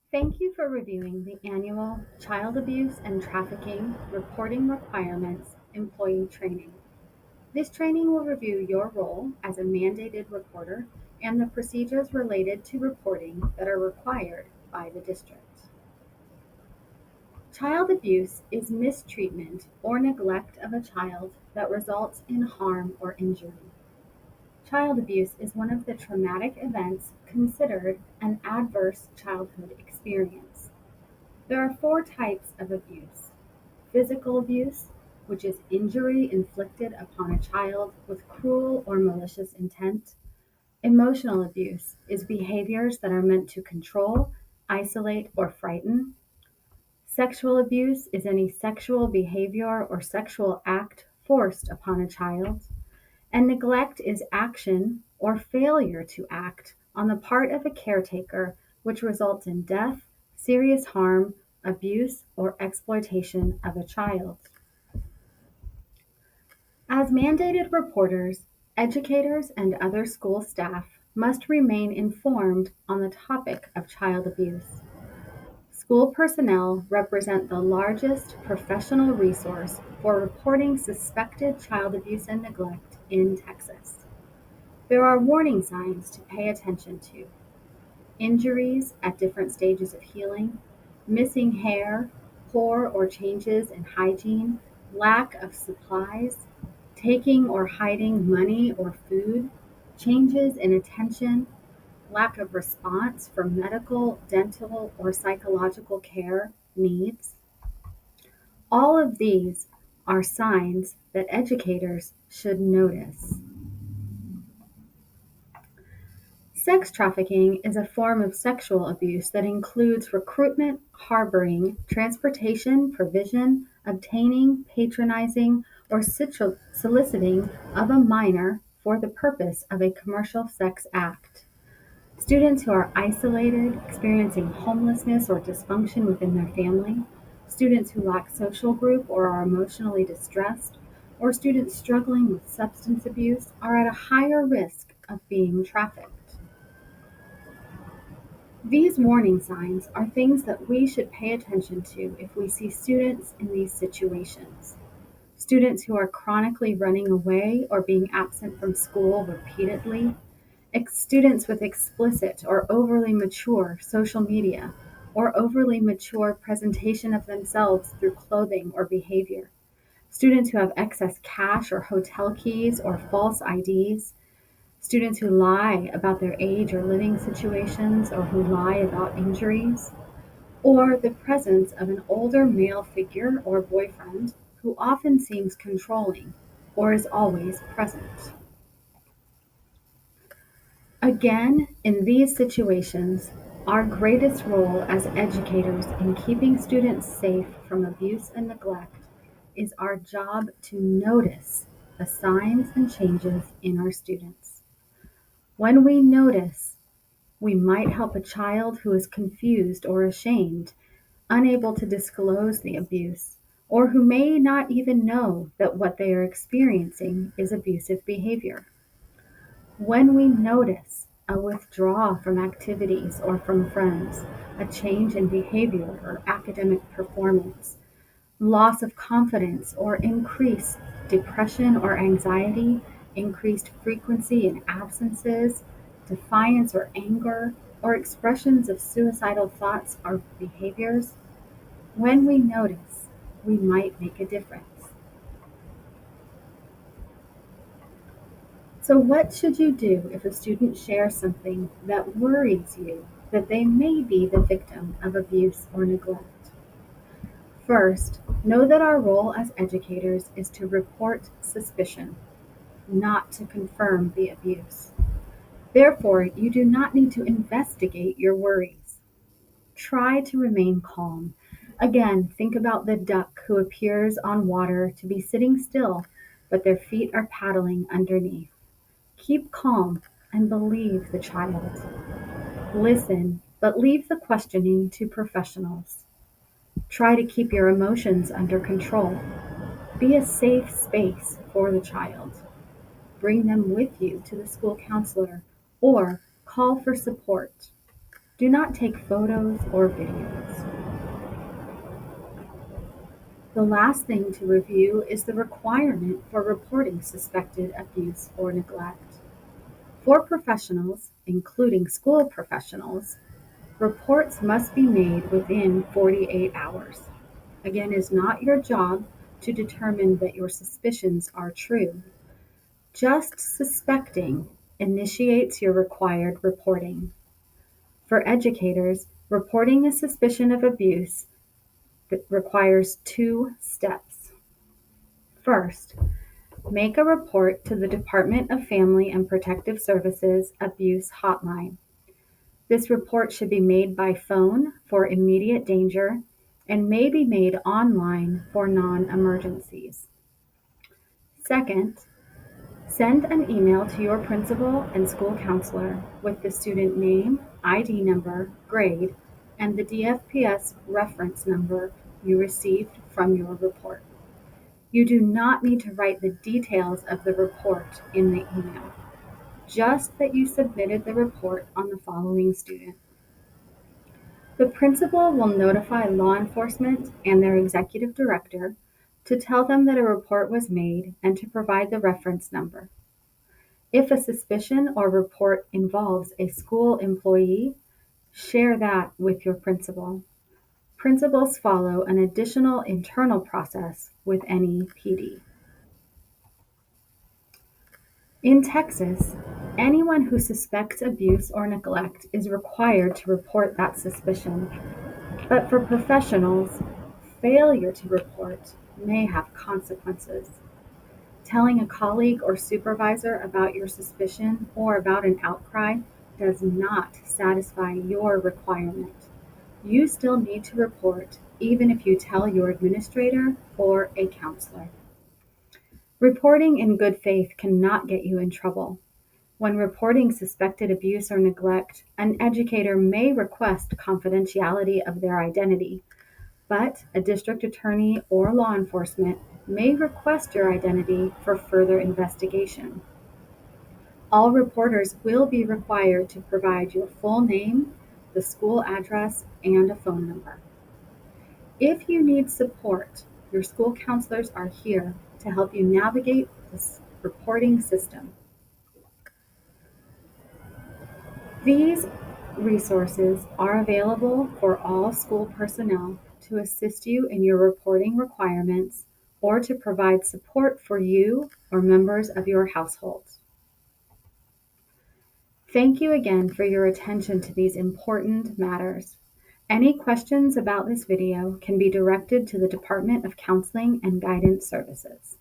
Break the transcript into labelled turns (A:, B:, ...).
A: Thank you for reviewing the annual Child Abuse and Trafficking Reporting Requirements Employee Training. This training will review your role as a mandated reporter and the procedures related to reporting that are required by the district. Child abuse is mistreatment or neglect of a child that results in harm or injury. Child abuse is one of the traumatic events considered an adverse childhood experience. There are four types of abuse: physical abuse, which is injury inflicted upon a child with cruel or malicious intent. Emotional abuse is behaviors that are meant to control, isolate, or frighten. Sexual abuse is any sexual behavior or sexual act forced upon a child. And neglect is action or failure to act on the part of a caretaker which results in death, serious harm, abuse, or exploitation of a child. As mandated reporters, educators and other school staff must remain informed on the topic of child abuse. School personnel represent the largest professional resource for reporting suspected child abuse and neglect in Texas. There are warning signs to pay attention to: injuries at different stages of healing, missing hair, poor or changes in hygiene, lack of supplies, taking or hiding money or food, changes in attention, lack of response for medical, dental, or psychological care needs. All of these are signs that educators should notice. Sex trafficking is a form of sexual abuse that includes recruitment, harboring, transportation, provision, obtaining, patronizing, or soliciting of a minor for the purpose of a commercial sex act. Students who are isolated, experiencing homelessness or dysfunction within their family, students who lack social group or are emotionally distressed, or students struggling with substance abuse are at a higher risk of being trafficked. These warning signs are things that we should pay attention to if we see students in these situations. Students who are chronically running away or being absent from school repeatedly, students with explicit or overly mature social media or overly mature presentation of themselves through clothing or behavior, students who have excess cash or hotel keys or false IDs, students who lie about their age or living situations or who lie about injuries, or the presence of an older male figure or boyfriend who often seems controlling or is always present. Again, in these situations, our greatest role as educators in keeping students safe from abuse and neglect is our job to notice the signs and changes in our students. When we notice, we might help a child who is confused or ashamed, unable to disclose the abuse, or who may not even know that what they are experiencing is abusive behavior. When we notice a withdrawal from activities or from friends, a change in behavior or academic performance, loss of confidence or increased depression or anxiety, increased frequency in absences, defiance or anger, or expressions of suicidal thoughts or behaviors, when we notice, we might make a difference. So, what should you do if a student shares something that worries you that they may be the victim of abuse or neglect? First, know that our role as educators is to report suspicion, not to confirm the abuse. Therefore, you do not need to investigate your worries. Try to remain calm. Again, think about the duck who appears on water to be sitting still, but their feet are paddling underneath. Keep calm and believe the child. Listen, but leave the questioning to professionals. Try to keep your emotions under control. Be a safe space for the child. Bring them with you to the school counselor or call for support. Do not take photos or videos. The last thing to review is the requirement for reporting suspected abuse or neglect. For professionals, including school professionals, reports must be made within 48 hours. Again, it is not your job to determine that your suspicions are true. Just suspecting initiates your required reporting. For educators, reporting a suspicion of abuse requires 2 steps. First, make a report to the Department of Family and Protective Services Abuse Hotline. This report should be made by phone for immediate danger and may be made online for non-emergencies. Second, send an email to your principal and school counselor with the student name, ID number, grade, and the DFPS reference number you received from your report. You do not need to write the details of the report in the email, just that you submitted the report on the following student. The principal will notify law enforcement and their executive director to tell them that a report was made and to provide the reference number. If a suspicion or report involves a school employee, share that with your principal. Principals follow an additional internal process with any PD. In Texas, anyone who suspects abuse or neglect is required to report that suspicion. But for professionals, failure to report may have consequences. Telling a colleague or supervisor about your suspicion or about an outcry does not satisfy your requirement. You still need to report, even if you tell your administrator or a counselor. Reporting in good faith cannot get you in trouble. When reporting suspected abuse or neglect, an educator may request confidentiality of their identity, but a district attorney or law enforcement may request your identity for further investigation. All reporters will be required to provide your full name, the school address, and a phone number. If you need support, your school counselors are here to help you navigate this reporting system. These resources are available for all school personnel to assist you in your reporting requirements or to provide support for you or members of your households. Thank you again for your attention to these important matters. Any questions about this video can be directed to the Department of Counseling and Guidance Services.